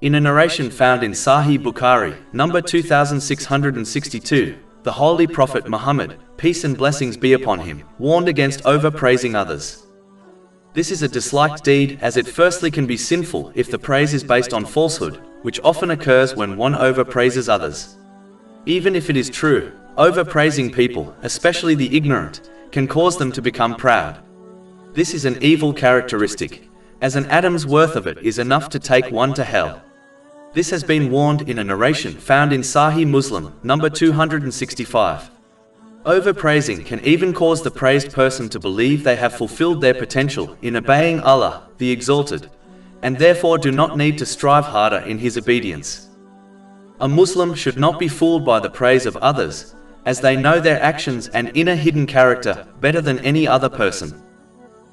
In a narration found in Sahih Bukhari, number 2662, the Holy Prophet Muhammad, peace and blessings be upon him, warned against overpraising others. This is a disliked deed, as it firstly can be sinful if the praise is based on falsehood, which often occurs when one overpraises others. Even if it is true, overpraising people, especially the ignorant, can cause them to become proud. This is an evil characteristic, as an atom's worth of it is enough to take one to hell. This has been warned in a narration found in Sahih Muslim, number 265. Overpraising can even cause the praised person to believe they have fulfilled their potential in obeying Allah, the Exalted, and therefore do not need to strive harder in His obedience. A Muslim should not be fooled by the praise of others, as they know their actions and inner hidden character better than any other person.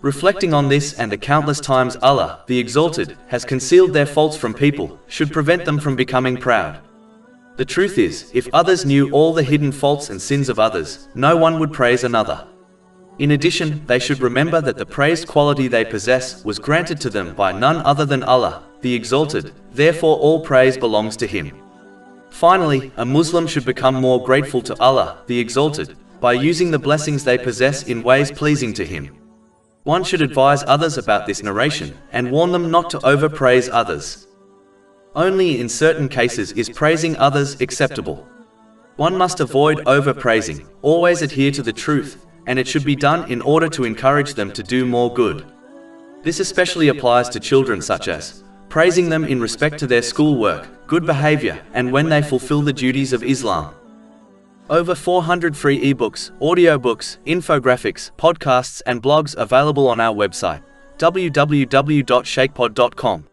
Reflecting on this and the countless times Allah, the Exalted, has concealed their faults from people, should prevent them from becoming proud. The truth is, if others knew all the hidden faults and sins of others, no one would praise another. In addition, they should remember that the praised quality they possess was granted to them by none other than Allah, the Exalted, therefore all praise belongs to Him. Finally, a Muslim should become more grateful to Allah, the Exalted, by using the blessings they possess in ways pleasing to Him. One should advise others about this narration, and warn them not to overpraise others. Only in certain cases is praising others acceptable. One must avoid overpraising, always adhere to the truth, and it should be done in order to encourage them to do more good. This especially applies to children, such as praising them in respect to their schoolwork, good behavior, and when they fulfill the duties of Islam. Over 400 free ebooks, audiobooks, infographics, podcasts and blogs available on our website, www.shakepod.com.